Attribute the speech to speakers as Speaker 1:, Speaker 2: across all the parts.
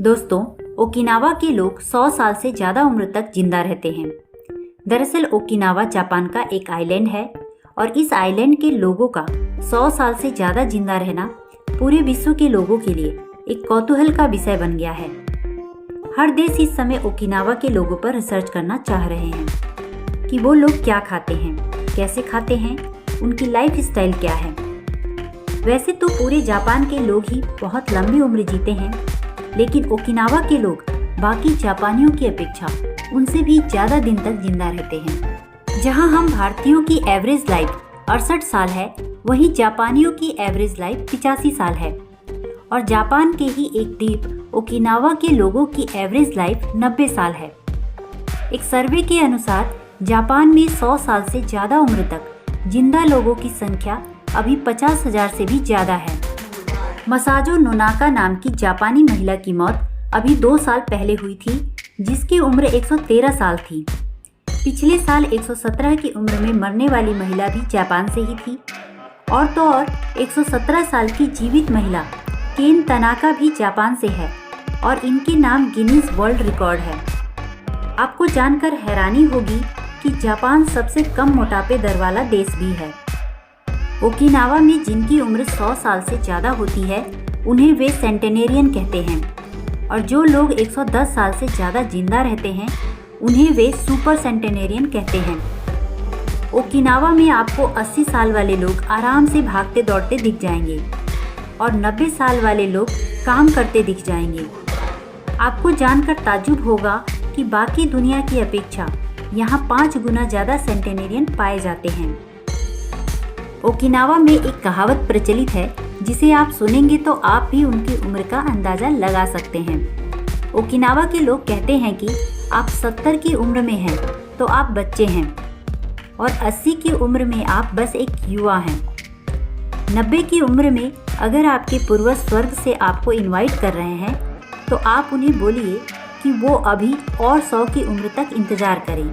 Speaker 1: दोस्तों, ओकिनावा के लोग 100 साल से ज्यादा उम्र तक जिंदा रहते हैं। दरअसल ओकिनावा जापान का एक आइलैंड है और इस आइलैंड के लोगों का 100 साल से ज्यादा जिंदा रहना पूरे विश्व के लोगों के लिए एक कौतूहल का विषय बन गया है। हर देश इस समय ओकिनावा के लोगों पर रिसर्च करना चाह रहे हैं कि वो लोग क्या खाते हैं, कैसे खाते हैं, उनकी लाइफ स्टाइल क्या है। वैसे तो पूरे जापान के लोग ही बहुत लंबी उम्र जीते हैं, लेकिन ओकिनावा के लोग बाकी जापानियों की अपेक्षा उनसे भी ज्यादा दिन तक जिंदा रहते हैं। जहां हम भारतीयों की एवरेज लाइफ 68 साल है, वहीं जापानियों की एवरेज लाइफ 85 साल है। और जापान के ही एक द्वीप ओकिनावा के लोगों की एवरेज लाइफ 90 साल है। एक सर्वे के अनुसार जापान में 100 साल से ज्यादा उम्र तक जिंदा लोगों की संख्या अभी 50,000 से भी ज्यादा है। मसाजो नोनाका नाम की जापानी महिला की मौत अभी 2 साल पहले हुई थी, जिसकी उम्र 113 साल थी। पिछले साल 117 की उम्र में मरने वाली महिला भी जापान से ही थी। और तो और 117 साल की जीवित महिला केन तनाका भी जापान से है और इनके नाम गिनीज वर्ल्ड रिकॉर्ड है। आपको जानकर हैरानी होगी कि जापान सबसे कम मोटापे दर वाला देश भी है। ओकिनावा में जिनकी उम्र 100 साल से ज़्यादा होती है, उन्हें वे सेंटेनेरियन कहते हैं, और जो लोग 110 साल से ज़्यादा जिंदा रहते हैं, उन्हें वे सुपर सेंटेनेरियन कहते हैं। ओकिनावा में आपको 80 साल वाले लोग आराम से भागते दौड़ते दिख जाएंगे और 90 साल वाले लोग काम करते दिख जाएंगे। आपको जानकर ताज्जुब होगा कि बाकी दुनिया की अपेक्षा यहाँ 5 गुना ज़्यादा सेंटेनेरियन पाए जाते हैं। ओकिनावा में एक कहावत प्रचलित है, जिसे आप सुनेंगे तो आप भी उनकी उम्र का अंदाजा लगा सकते हैं। ओकिनावा के लोग कहते हैं कि आप 70 की उम्र में हैं तो आप बच्चे हैं, और 80 की उम्र में आप बस एक युवा हैं। 90 की उम्र में अगर आपके पूर्वज स्वर्ग से आपको इनवाइट कर रहे हैं, तो आप उन्हें बोलिए कि वो अभी और 100 की उम्र तक इंतज़ार करें,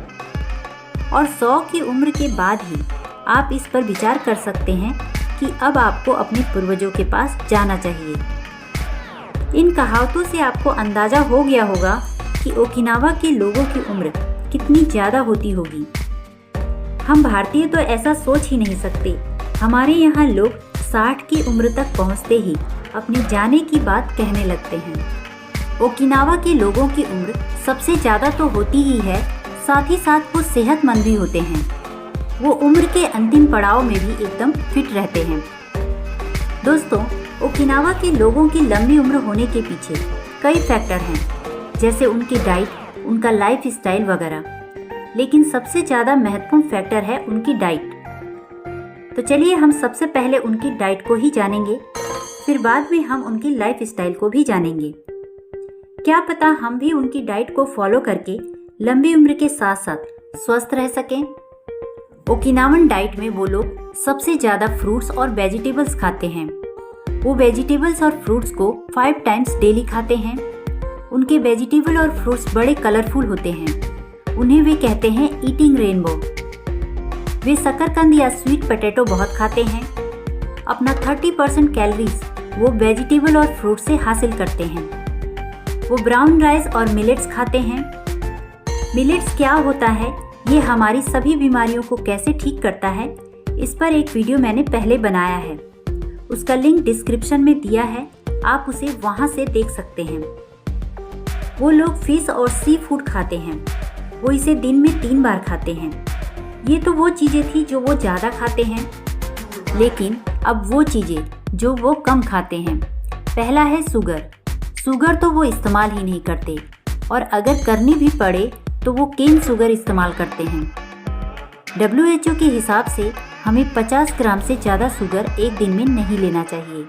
Speaker 1: और 100 की उम्र के बाद ही आप इस पर विचार कर सकते हैं कि अब आपको अपने पूर्वजों के पास जाना चाहिए। इन कहावतों से आपको अंदाज़ा हो गया होगा कि ओकिनावा के लोगों की उम्र कितनी ज़्यादा होती होगी। हम भारतीय तो ऐसा सोच ही नहीं सकते। हमारे यहाँ लोग 60 की उम्र तक पहुँचते ही अपने जाने की बात कहने लगते हैं। ओकिनावा के लोगों की उम्र सबसे ज़्यादा तो होती ही है, साथ ही साथ वो सेहतमंद भी होते हैं। वो उम्र के अंतिम पड़ाव में भी एकदम फिट रहते हैं। दोस्तों, ओकिनावा के लोगों की लंबी उम्र होने के पीछे कई फैक्टर हैं, जैसे उनकी डाइट, उनका लाइफ स्टाइल वगैरह, लेकिन सबसे ज़्यादा महत्वपूर्ण फैक्टर है उनकी डाइट। तो चलिए हम सबसे पहले उनकी डाइट को ही जानेंगे, फिर बाद में हम उनकी लाइफ स्टाइल को भी जानेंगे। क्या पता हम भी उनकी डाइट को फॉलो करके लंबी उम्र के साथ साथ स्वस्थ रह सकें। ओकिनावन डाइट में वो लोग सबसे ज़्यादा फ्रूट्स और वेजिटेबल्स खाते हैं। वो वेजिटेबल्स और फ्रूट्स को 5 टाइम्स डेली खाते हैं। उनके वेजिटेबल और फ्रूट्स बड़े कलरफुल होते हैं। उन्हें वे कहते हैं ईटिंग रेनबो। वे शकरकंद या स्वीट पोटैटो बहुत खाते हैं। अपना 30% कैलोरीज वो वेजिटेबल और फ्रूट से हासिल करते हैं। वो ब्राउन राइस और मिलेट्स खाते हैं। मिलेट्स क्या होता है, ये हमारी सभी बीमारियों को कैसे ठीक करता है, इस पर एक वीडियो मैंने पहले बनाया है। उसका लिंक डिस्क्रिप्शन में दिया है, आप उसे वहाँ से देख सकते हैं। वो लोग फिश और सी फूड खाते हैं। वो इसे दिन में 3 बार खाते हैं। ये तो वो चीज़ें थी जो वो ज़्यादा खाते हैं, लेकिन अब वो चीज़ें जो वो कम खाते हैं। पहला है शुगर। शुगर तो वो इस्तेमाल ही नहीं करते, और अगर करनी भी पड़े तो वो केन शुगर इस्तेमाल करते हैं। WHO के हिसाब से हमें 50 ग्राम से ज़्यादा शुगर एक दिन में नहीं लेना चाहिए,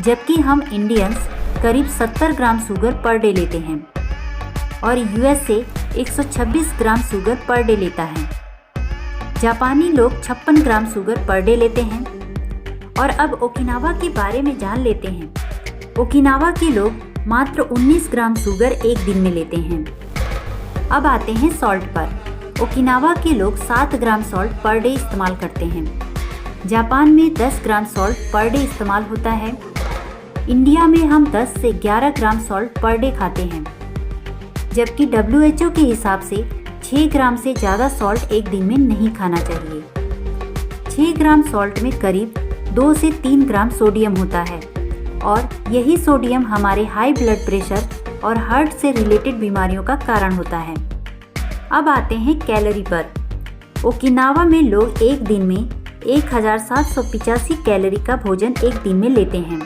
Speaker 1: जबकि हम इंडियंस करीब 70 ग्राम शुगर पर डे लेते हैं, और USA 126 gram sugar per day लेता है। जापानी लोग 56 ग्राम शुगर पर डे लेते हैं। और अब ओकिनावा के बारे में जान लेते हैं। ओकिनावा के लोग मात्र 19 ग्राम शुगर एक दिन में लेते हैं। अब आते हैं सॉल्ट पर। ओकिनावा के लोग 7 ग्राम सॉल्ट पर डे इस्तेमाल करते हैं। जापान में 10 ग्राम सॉल्ट पर डे इस्तेमाल होता है। इंडिया में हम 10 से 11 ग्राम सॉल्ट पर डे खाते हैं, जबकि WHO के हिसाब से 6 ग्राम से ज़्यादा सॉल्ट एक दिन में नहीं खाना चाहिए। 6 ग्राम सॉल्ट में करीब 2 से 3 ग्राम सोडियम होता है और यही सोडियम हमारे हाई ब्लड प्रेशर और हार्ट से रिलेटेड बीमारियों का कारण होता है। अब आते हैं कैलोरी पर। ओकिनावा में लोग एक दिन में 1785 कैलोरी का भोजन एक दिन में लेते हैं।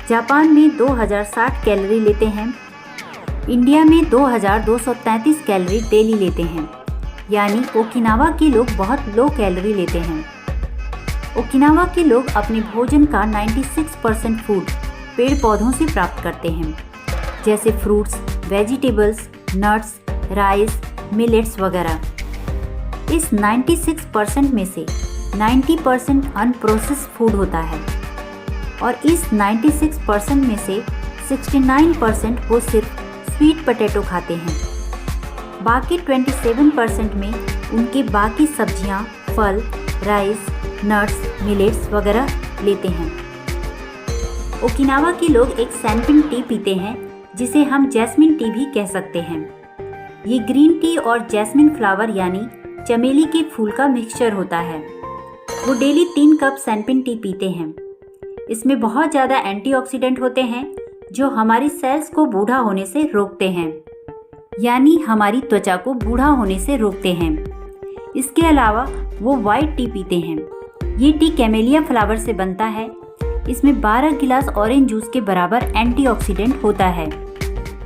Speaker 1: जापान में 2060 कैलोरी लेते हैं। इंडिया में 2233 कैलोरी डेली लेते हैं, यानी ओकिनावा के लोग बहुत लो कैलोरी लेते हैं। ओकिनावा के लोग अपने भोजन का 96% फूड पेड़ पौधों से प्राप्त करते हैं, जैसे fruits, vegetables, nuts, rice, millets वगैरह। इस 96% में से 90% अनप्रोसेस्ड फूड होता है और इस 96% में से 69% वो सिर्फ स्वीट पोटैटो खाते हैं। बाकी 27% में उनके बाकी सब्जियां, फल, राइस, नट्स, मिलेट्स वगैरह लेते हैं। ओकिनावा के लोग एक सैनपिन टी पीते हैं, जिसे हम जैस्मिन टी भी कह सकते हैं। ये ग्रीन टी और जैस्मिन फ्लावर यानी चमेली के फूल का मिक्सचर होता है। वो डेली 3 कप सैनपिन टी पीते हैं। इसमें बहुत ज़्यादा एंटीऑक्सीडेंट होते हैं जो हमारी सेल्स को बूढ़ा होने से रोकते हैं, यानी हमारी त्वचा को बूढ़ा होने से रोकते हैं। इसके अलावा वो वाइट टी पीते हैं। ये टी कैमेलिया फ्लावर से बनता है। इसमें 12 गिलास ऑरेंज जूस के बराबर एंटीऑक्सीडेंट होता है।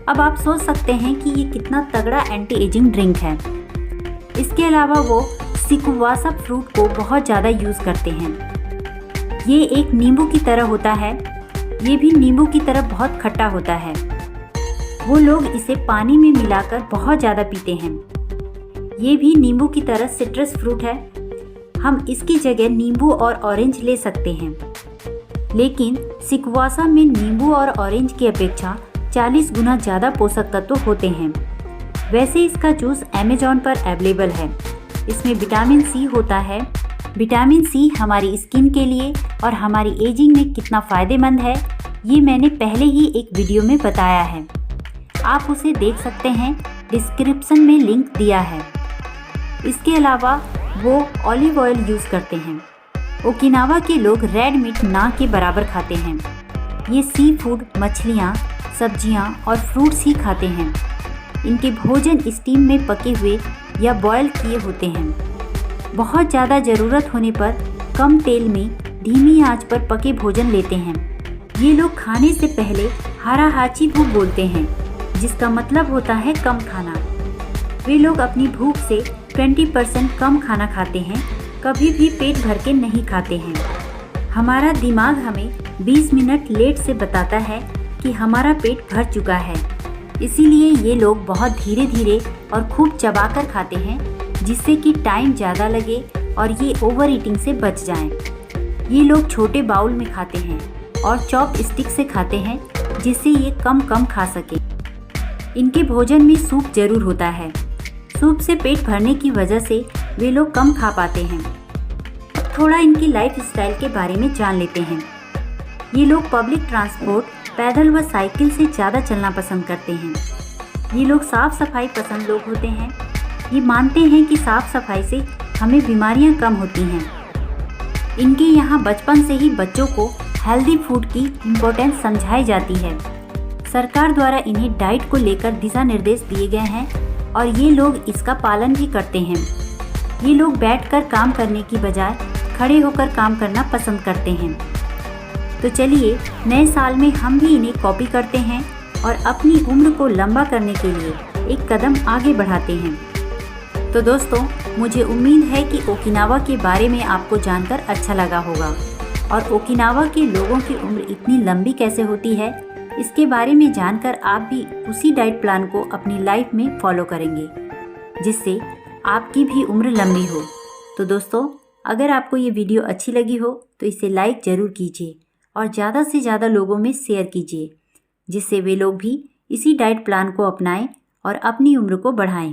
Speaker 1: अब आप सोच सकते हैं कि ये कितना तगड़ा एंटी एजिंग ड्रिंक है। इसके अलावा वो सिकुवासा फ्रूट को बहुत ज़्यादा यूज़ करते हैं। ये एक नींबू की तरह होता है। ये भी नींबू की तरह बहुत खट्टा होता है। वो लोग इसे पानी में मिलाकर बहुत ज़्यादा पीते हैं। ये भी नींबू की तरह सिट्रस फ्रूट है। हम इसकी जगह नींबू और ऑरेंज ले सकते हैं, लेकिन सिकुवासा में नींबू और ऑरेंज की अपेक्षा 40 गुना ज़्यादा पोषक तत्व होते हैं। वैसे इसका जूस अमेज़न पर अवेलेबल है। इसमें विटामिन सी होता है। विटामिन सी हमारी स्किन के लिए और हमारी एजिंग में कितना फ़ायदेमंद है, ये मैंने पहले ही एक वीडियो में बताया है। आप उसे देख सकते हैं, डिस्क्रिप्शन में लिंक दिया है। इसके अलावा वो ऑलिव ऑयल यूज़ करते हैं। ओकिनावा के लोग रेड मीट ना के बराबर खाते हैं। ये सी फूड, मछलियाँ, सब्जियाँ और फ्रूट्स ही खाते हैं। इनके भोजन स्टीम में पके हुए या बॉयल किए होते हैं। बहुत ज़्यादा ज़रूरत होने पर कम तेल में धीमी आंच पर पके भोजन लेते हैं। ये लोग खाने से पहले हारा हाची भूख बोलते हैं, जिसका मतलब होता है कम खाना। वे लोग अपनी भूख से 20% कम खाना खाते हैं, कभी भी पेट भर के नहीं खाते हैं। हमारा दिमाग हमें 20 मिनट लेट से बताता है कि हमारा पेट भर चुका है। इसीलिए ये लोग बहुत धीरे धीरे और खूब चबाकर खाते हैं, जिससे कि टाइम ज़्यादा लगे और ये ओवर ईटिंग से बच जाएं। ये लोग छोटे बाउल में खाते हैं और चॉप स्टिक से खाते हैं, जिससे ये कम खा सके। इनके भोजन में सूप जरूर होता है। सूप से पेट भरने की वजह से वे लोग कम खा पाते हैं। अब थोड़ा इनकी लाइफ स्टाइल के बारे में जान लेते हैं। ये लोग पब्लिक ट्रांसपोर्ट, पैदल व साइकिल से ज़्यादा चलना पसंद करते हैं। ये लोग साफ़ सफाई पसंद लोग होते हैं। ये मानते हैं कि साफ़ सफाई से हमें बीमारियां कम होती हैं। इनके यहाँ बचपन से ही बच्चों को हेल्दी फूड की इम्पोर्टेंस समझाई जाती है। सरकार द्वारा इन्हें डाइट को लेकर दिशा निर्देश दिए गए हैं और ये लोग इसका पालन भी करते हैं। ये लोग बैठकर काम करने की बजाय खड़े होकर काम करना पसंद करते हैं। तो चलिए, नए साल में हम भी इन्हें कॉपी करते हैं और अपनी उम्र को लंबा करने के लिए एक कदम आगे बढ़ाते हैं। तो दोस्तों, मुझे उम्मीद है कि ओकिनावा के बारे में आपको जानकर अच्छा लगा होगा और ओकिनावा के लोगों की उम्र इतनी लंबी कैसे होती है, इसके बारे में जानकर आप भी उसी डाइट प्लान को अपनी लाइफ में फॉलो करेंगे, जिससे आपकी भी उम्र लंबी हो। तो दोस्तों, अगर आपको ये वीडियो अच्छी लगी हो तो इसे लाइक ज़रूर कीजिए और ज़्यादा से ज़्यादा लोगों में शेयर कीजिए, जिससे वे लोग भी इसी डाइट प्लान को अपनाएं और अपनी उम्र को बढ़ाएं।